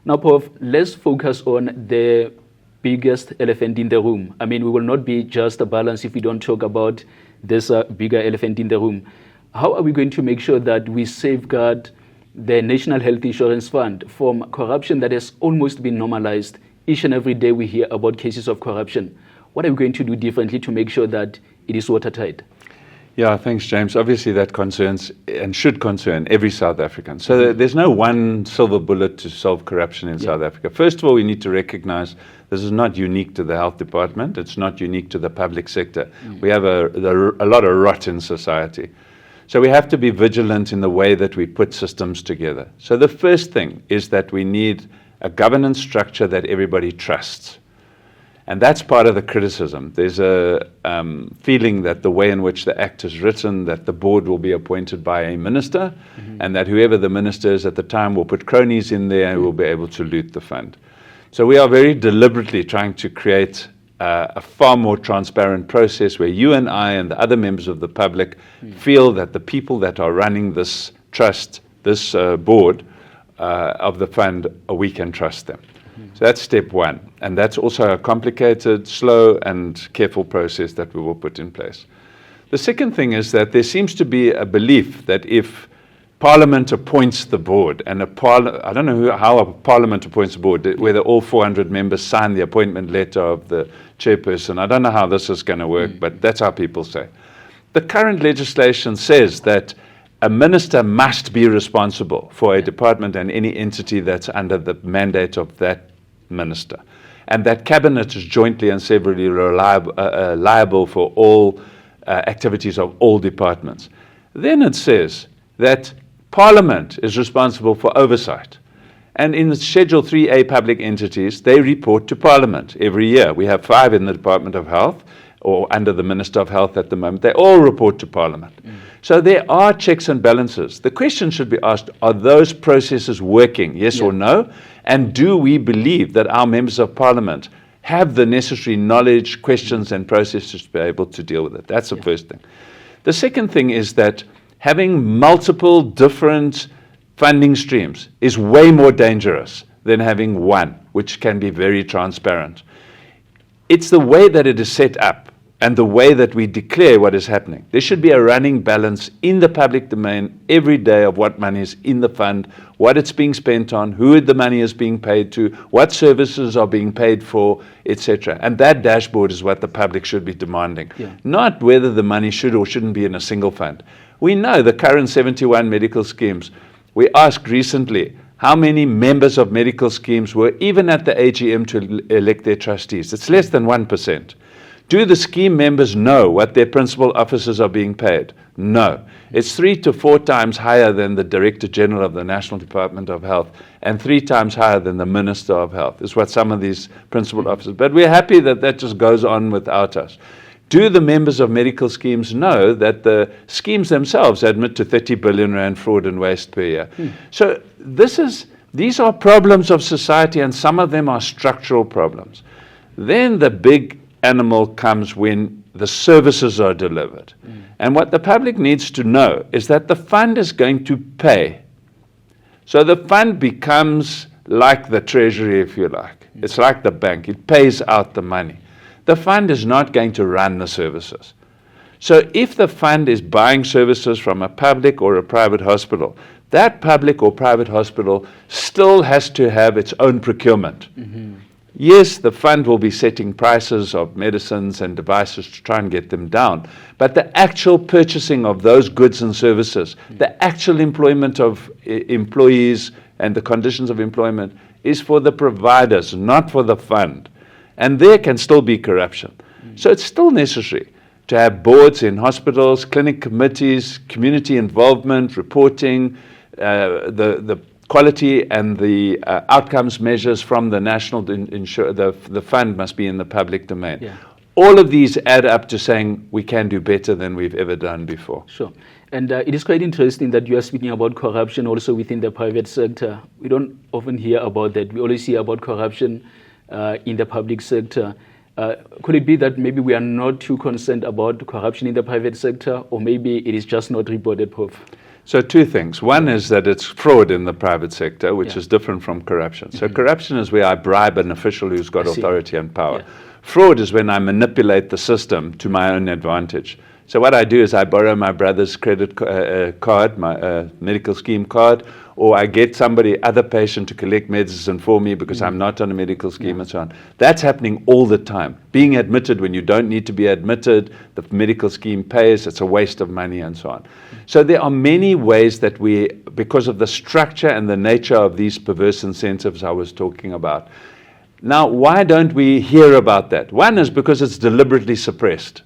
Now, Prof, let's focus on the biggest elephant in the room. I mean, we will not be just a balance if we don't talk about this bigger elephant in the room. How are we going to make sure that we safeguard the National Health Insurance Fund from corruption that has almost been normalized? Each and every day we hear about cases of corruption. What are we going to do differently to make sure that it is watertight? Yeah, thanks, James. Obviously, that concerns and should concern every South African. So there's no one silver bullet to solve corruption in South Africa. First of all, we need to recognize this is not unique to the health department. It's not unique to the public sector. We have a lot of rot in society. So we have to be vigilant in the way that we put systems together. So the first thing is that we need a governance structure that everybody trusts. And that's part of the criticism. There's a feeling that the way in which the Act is written, that the board will be appointed by a minister, and that whoever the minister is at the time will put cronies in there and will be able to loot the fund. So we are very deliberately trying to create a far more transparent process where you and I and the other members of the public feel that the people that are running this trust, this board of the fund, we can trust them. So that's step one. And that's also a complicated, slow, and careful process that we will put in place. The second thing is that there seems to be a belief that if Parliament appoints the board, and I don't know how a Parliament appoints the board, whether all 400 members sign the appointment letter of the chairperson. I don't know how this is going to work, but that's how people say. The current legislation says that a minister must be responsible for a department and any entity that's under the mandate of that minister, and that cabinet is jointly and severally liable for all activities of all departments. Then it says that Parliament is responsible for oversight. And in the Schedule 3A public entities, they report to Parliament every year. We have 5 in the Department of Health, or under the Minister of Health at the moment. They all report to Parliament. So there are checks and balances. The question should be asked, are those processes working, yes or no? And do we believe that our members of Parliament have the necessary knowledge, questions, and processes to be able to deal with it? That's the first thing. The second thing is that having multiple different funding streams is way more dangerous than having one, which can be very transparent. It's the way that it is set up and the way that we declare what is happening. There should be a running balance in the public domain every day of what money is in the fund, what it's being spent on, who the money is being paid to, what services are being paid for, etc. And that dashboard is what the public should be demanding, not whether the money should or shouldn't be in a single fund. We know the current 71 medical schemes. We asked recently how many members of medical schemes were even at the AGM to elect their trustees. It's less than 1%. Do the scheme members know what their principal officers are being paid? No. It's 3 to 4 times higher than the Director General of the National Department of Health and 3 times higher than the Minister of Health, is what some of these principal officers. But we're happy that that just goes on without us. Do the members of medical schemes know that the schemes themselves admit to 30 billion rand fraud and waste per year? So these are problems of society, and some of them are structural problems. Then the big animal comes when the services are delivered. And what the public needs to know is that the fund is going to pay. So the fund becomes like the treasury, if you like. It's like the bank. It pays out the money. The fund is not going to run the services. So if the fund is buying services from a public or a private hospital, that public or private hospital still has to have its own procurement. Yes, the fund will be setting prices of medicines and devices to try and get them down. But the actual purchasing of those goods and services, the actual employment of employees and the conditions of employment is for the providers, not for the fund. And there can still be corruption. So it's still necessary to have boards in hospitals, clinic committees, community involvement, reporting, the quality and the outcomes measures from the national the fund must be in the public domain. All of these add up to saying we can do better than we've ever done before. Sure. And it is quite interesting that you are speaking about corruption also within the private sector. We don't often hear about that. We always hear about corruption in the public sector. Could it be that maybe we are not too concerned about corruption in the private sector, or maybe it is just not reported, Prof? So two things. One is that it's fraud in the private sector, which Yeah. is different from corruption. So corruption is where I bribe an official who's got I see. authority and power. Yeah. Fraud is when I manipulate the system to my own advantage. So what I do is I borrow my brother's credit card, my medical scheme card, or I get somebody, other patient, to collect medicine for me because I'm not on a medical scheme and so on. That's happening all the time. Being admitted when you don't need to be admitted, the medical scheme pays, it's a waste of money and so on. So there are many ways that we, because of the structure and the nature of these perverse incentives I was talking about. Now, why don't we hear about that? One is because it's deliberately suppressed.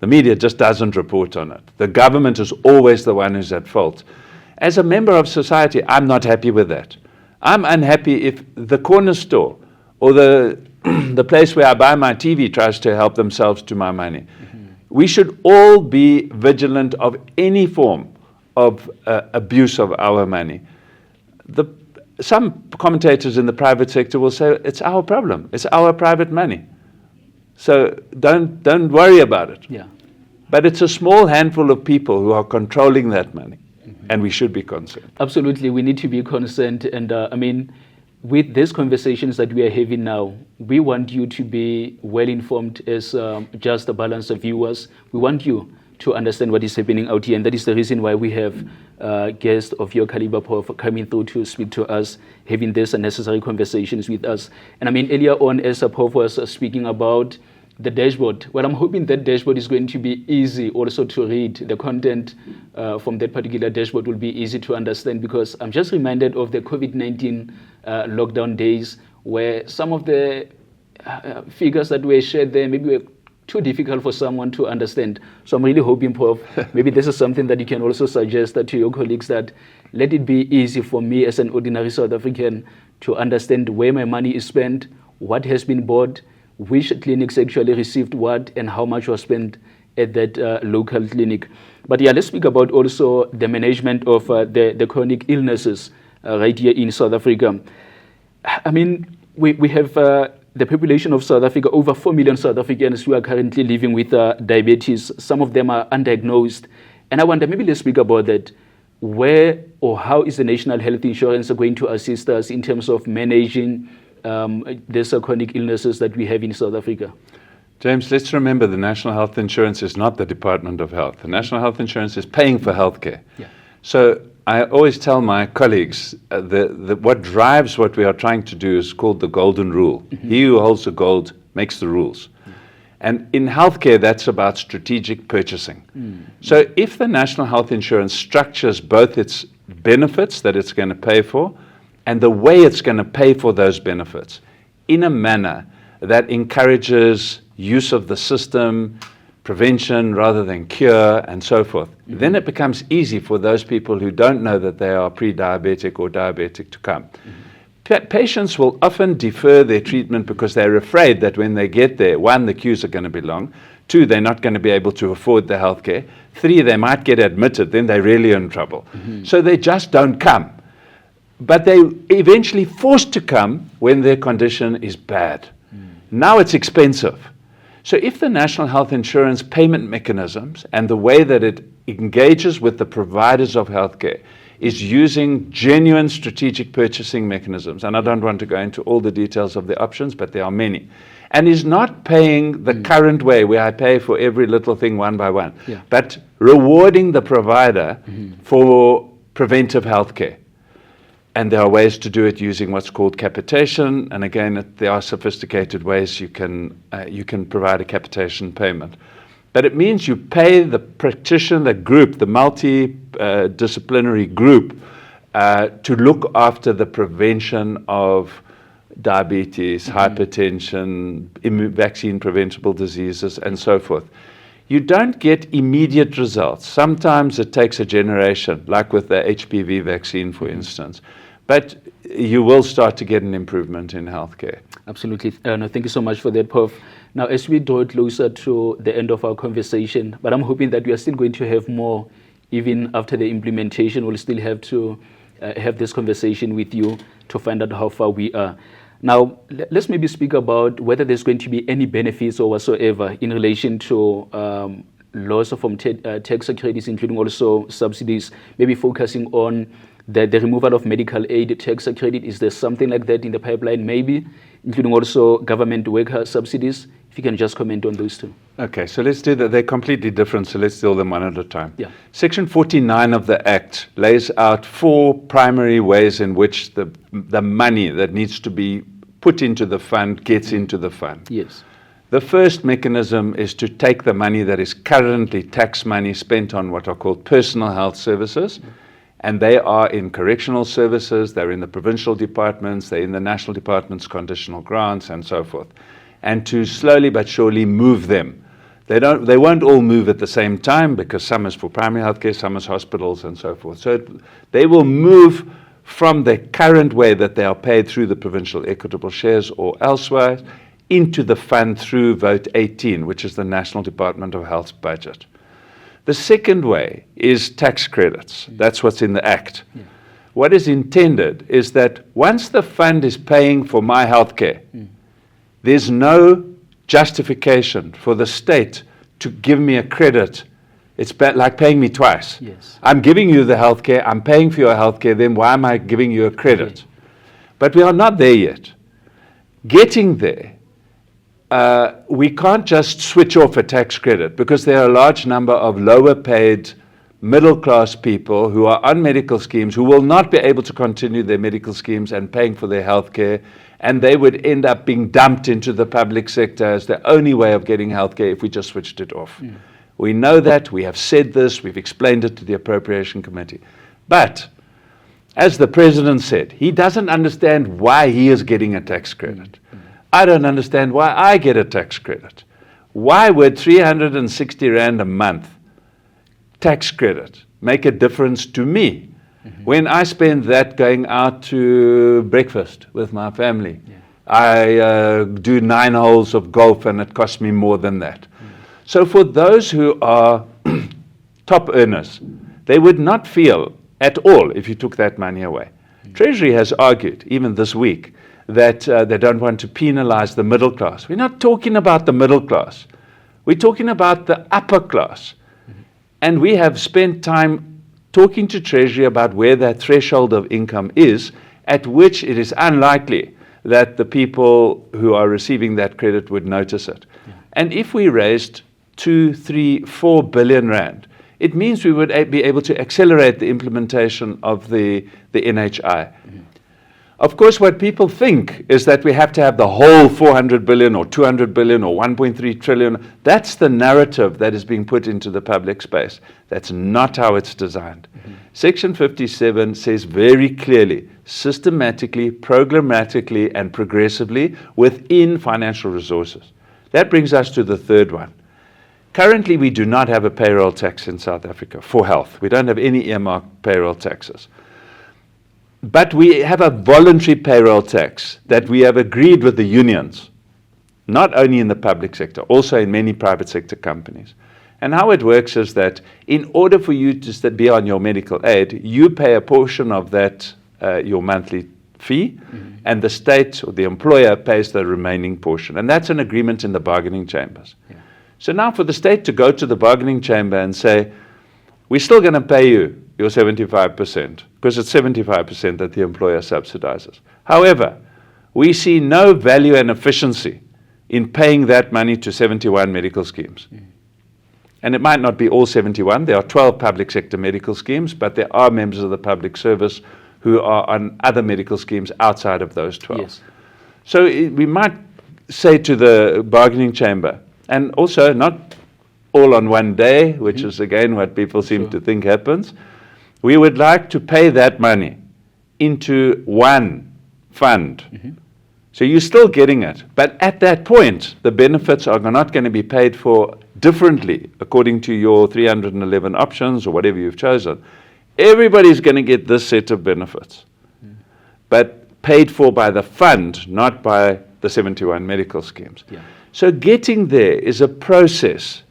The media just doesn't report on it. The government is always the one who's at fault. As a member of society, I'm not happy with that. I'm unhappy if the corner store or the place where I buy my TV tries to help themselves to my money. We should all be vigilant of any form of abuse of our money. Some commentators in the private sector will say, it's our problem, it's our private money. So don't worry about it. Yeah. But it's a small handful of people who are controlling that money, and we should be concerned. Absolutely, we need to be concerned. And I mean, with these conversations that we are having now, we want you to be well informed as just a balance of viewers. We want you to understand what is happening out here, and that is the reason why we have guests of your caliber, Prof, coming through to speak to us, having these necessary conversations with us. And I mean, earlier on, as Prof was speaking about the dashboard, well, I'm hoping that dashboard is going to be easy also to read. The content from that particular dashboard will be easy to understand, because I'm just reminded of the COVID-19 lockdown days, where some of the figures that were shared there maybe were too difficult for someone to understand. So I'm really hoping, Prof, maybe this is something that you can also suggest to your colleagues, that let it be easy for me as an ordinary South African to understand where my money is spent, what has been bought, which clinics actually received what, and how much was spent at that local clinic. But yeah, let's speak about also the management of the chronic illnesses right here in South Africa. I mean, we have the population of South Africa, over 4 million South Africans who are currently living with diabetes. Some of them are undiagnosed. And I wonder, maybe let's speak about that. Where or how is the National Health Insurance going to assist us in terms of managing these chronic illnesses that we have in South Africa? James, let's remember the National Health Insurance is not the Department of Health. The National Health Insurance is paying for healthcare. Yeah. So I always tell my colleagues what drives what we are trying to do is called the golden rule. He who holds the gold makes the rules. And in healthcare, that's about strategic purchasing. So if the National Health Insurance structures both its benefits that it's going to pay for and the way it's going to pay for those benefits in a manner that encourages use of the system, prevention rather than cure, and so forth, then it becomes easy for those people who don't know that they are pre-diabetic or diabetic to come. Patients will often defer their treatment because they're afraid that when they get there, one, the queues are going to be long, two, they're not going to be able to afford the healthcare, three, they might get admitted, then they're really in trouble. So they just don't come. But they're eventually forced to come when their condition is bad. Now it's expensive. So if the National Health Insurance payment mechanisms and the way that it engages with the providers of healthcare is using genuine strategic purchasing mechanisms, and I don't want to go into all the details of the options, but there are many, and is not paying the current way where I pay for every little thing one by one, but rewarding the provider for preventive healthcare. And there are ways to do it using what's called capitation. And again, there are sophisticated ways you can provide a capitation payment. But it means you pay the practitioner, the group, the multidisciplinary group, to look after the prevention of diabetes, hypertension, vaccine preventable diseases, and so forth. You don't get immediate results. Sometimes it takes a generation, like with the HPV vaccine, for instance. But you will start to get an improvement in healthcare. Absolutely. No, thank you so much for that, Prof. Now, as we draw closer to the end of our conversation, but I'm hoping that we are still going to have more, even after the implementation. We'll still have to have this conversation with you to find out how far we are. Now, let's maybe speak about whether there's going to be any benefits or whatsoever in relation to loss of tax credits, including also subsidies, maybe focusing on the removal of medical aid tax credit? Is there something like that in the pipeline, maybe, including also government worker subsidies? If you can just comment on those two. Okay, so let's do that. They're completely different, so let's deal them one at a time. Yeah. Section 49 of the Act lays out 4 primary ways in which the money that needs to be put into the fund gets into the fund. Yes. The first mechanism is to take the money that is currently tax money spent on what are called personal health services, and they are in correctional services, they're in the provincial departments, they're in the national departments, conditional grants, and so forth. And to slowly but surely move them. They won't all move at the same time, because some is for primary healthcare, some is hospitals, and so forth. So they will move from the current way that they are paid through the provincial equitable shares or elsewhere into the fund through Vote 18, which is the National Department of Health's budget. The second way is tax credits. That's what's in the Act. Yeah. What is intended is that once the fund is paying for my healthcare, there's no justification for the state to give me a credit. It's like paying me twice. Yes. I'm giving you the healthcare, I'm paying for your healthcare, then why am I giving you a credit? But we are not there yet. Getting there, we can't just switch off a tax credit, because there are a large number of lower paid middle class people who are on medical schemes who will not be able to continue their medical schemes and paying for their health care, and they would end up being dumped into the public sector as the only way of getting health care if we just switched it off. We know that, we have said this, we've explained it to the Appropriation Committee. But, as the President said, he doesn't understand why he is getting a tax credit. I don't understand why I get a tax credit. Why would 360 Rand a month tax credit make a difference to me when I spend that going out to breakfast with my family? I do 9 holes of golf and it costs me more than that. So for those who are top earners, they would not feel at all if you took that money away. Treasury has argued, even this week, that they don't want to penalize the middle class. We're not talking about the middle class. We're talking about the upper class. And we have spent time talking to Treasury about where that threshold of income is, at which it is unlikely that the people who are receiving that credit would notice it. And if we raised 2, 3, 4 billion Rand, it means we would be able to accelerate the implementation of the NHI. Of course, what people think is that we have to have the whole 400 billion or 200 billion or 1.3 trillion. That's the narrative that is being put into the public space. That's not how it's designed. Section 57 says very clearly, systematically, programmatically, and progressively within financial resources. That brings us to the third one. Currently, we do not have a payroll tax in South Africa for health. We don't have any earmarked payroll taxes. But we have a voluntary payroll tax that we have agreed with the unions, not only in the public sector, also in many private sector companies. And how it works is that in order for you to be on your medical aid, you pay a portion of that, your monthly fee, and the state or the employer pays the remaining portion. And that's an agreement in the bargaining chambers. So now for the state to go to the bargaining chamber and say, we're still going to pay you your 75%, because it's 75% that the employer subsidizes. However, we see no value and efficiency in paying that money to 71 medical schemes. And it might not be all 71. There are 12 public sector medical schemes, but there are members of the public service who are on other medical schemes outside of those 12. Yes. So we might say to the bargaining chamber, and also not all on one day, which is again what people seem to think happens, we would like to pay that money into one fund. So you're still getting it. But at that point, the benefits are not going to be paid for differently according to your 311 options or whatever you've chosen. Everybody's going to get this set of benefits, but paid for by the fund, not by the 71 medical schemes. So getting there is a process.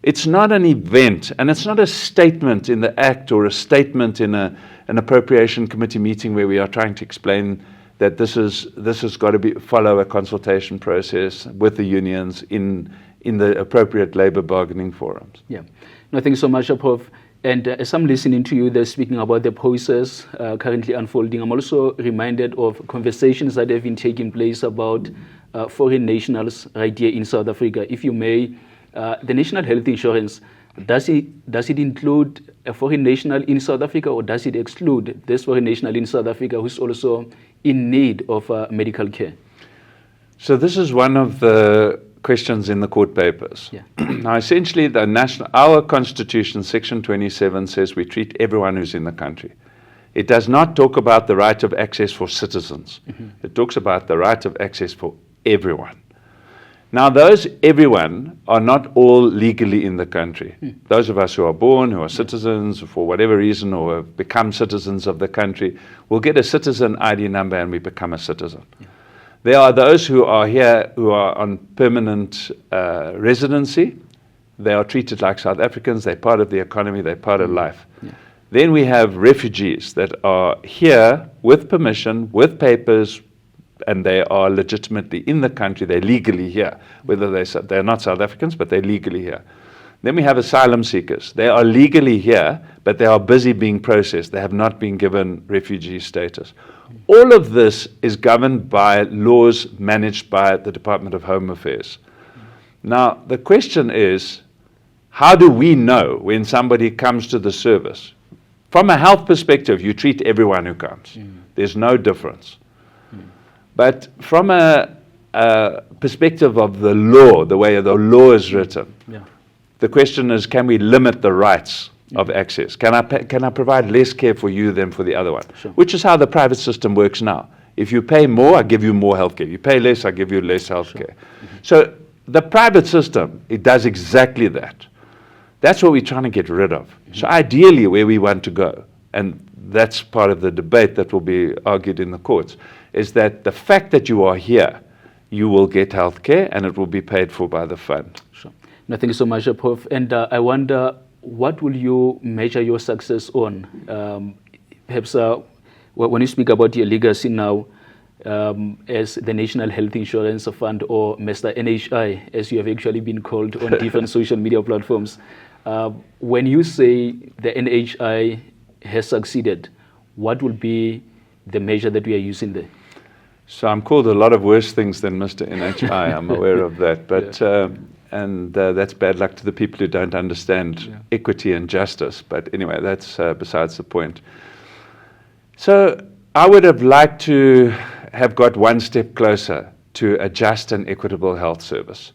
It's not an event, and it's not a statement in the Act or a statement in an Appropriation Committee meeting where we are trying to explain that this has got to follow a consultation process with the unions in in the appropriate labor bargaining forums. Yeah. No, thank you so much, Prof. And as I'm listening to you, they're speaking about the process currently unfolding. I'm also reminded of conversations that have been taking place about foreign nationals right here in South Africa. If you may, the national health insurance, does it include a foreign national in South Africa, or does it exclude this foreign national in South Africa who's also in need of medical care? So this is one of the questions in the court papers. Yeah. Now, essentially, our Constitution, Section 27, says we treat everyone who's in the country. It does not talk about the right of access for citizens. Mm-hmm. It talks about the right of access for everyone. Now, those everyone are not all legally in the country. Those of us who are born, who are citizens, for whatever reason, or have become citizens of the country, will get a citizen ID number and we become a citizen. Yeah. There are those who are here who are on permanent residency. They are treated like South Africans. They're part of the economy. They're part of life. Yeah. Then we have refugees that are here with permission, with papers, and they are legitimately in the country. They're legally here, whether they're not South Africans, but they're legally here. Then we have asylum seekers. They are legally here, but they are busy being processed. They have not been given refugee status. All of this is governed by laws managed by the Department of Home Affairs. Now, the question is, how do we know when somebody comes to the service? From a health perspective, you treat everyone who comes. There's no difference. But from a perspective of the law, the way the law is written, the question is, can we limit the rights of access? Can I provide less care for you than for the other one? Sure. Which is how the private system works now. If you pay more, I give you more healthcare. You pay less, I give you less healthcare. Sure. Mm-hmm. So the private system, it does exactly that. That's what we're trying to get rid of. Mm-hmm. So ideally, where we want to go, and that's part of the debate that will be argued in the courts, is that the fact that you are here, you will get healthcare and it will be paid for by the fund. Sure. No, thank you so much, Prof. And I wonder, what will you measure your success on? Perhaps when you speak about your legacy now as the National Health Insurance Fund, or Mr. NHI, as you have actually been called on different social media platforms, when you say the NHI has succeeded, what will be the measure that we are using there? So I'm called a lot of worse things than Mr. NHI, I'm aware of that. But that's bad luck to the people who don't understand equity and justice. But anyway, that's besides the point. So I would have liked to have got one step closer to a just and equitable health service.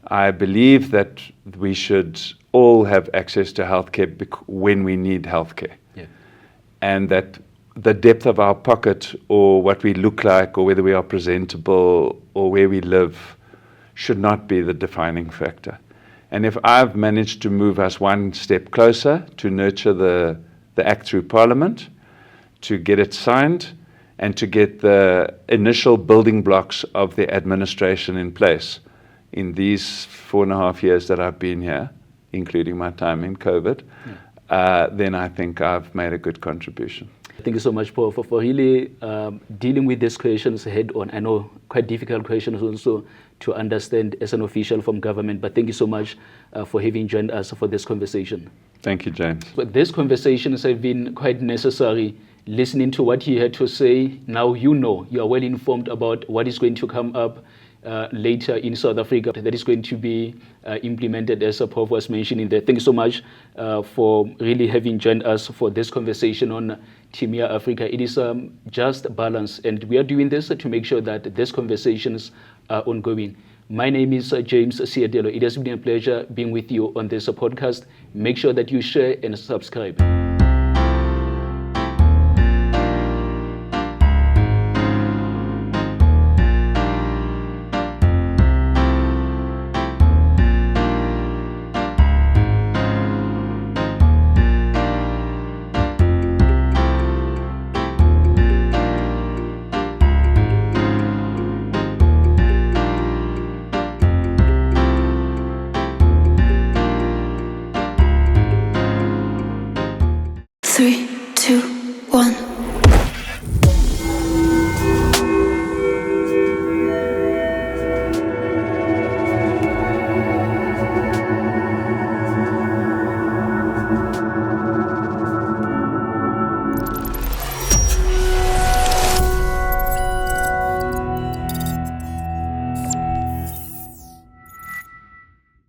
I believe that we should all have access to healthcare when we need healthcare. And that the depth of our pocket, or what we look like, or whether we are presentable, or where we live, should not be the defining factor. And if I've managed to move us one step closer to nurture the Act through Parliament, to get it signed, and to get the initial building blocks of the administration in place in these 4.5 years that I've been here, including my time in COVID, then I think I've made a good contribution. Thank you so much, Prof, for really dealing with these questions head on. I know quite difficult questions also to understand as an official from government, but thank you so much for having joined us for this conversation. Thank you, James. But these conversations have been quite necessary. Listening to what he had to say, now you are well informed about what is going to come up later in South Africa that is going to be implemented, as Prof was mentioning there. Thank you so much for really having joined us for this conversation on Timia Africa. It is just balance, and we are doing this to make sure that these conversations are ongoing. My name is James Seetelo. It has been a pleasure being with you on this podcast. Make sure that you share and subscribe. Three, two, one.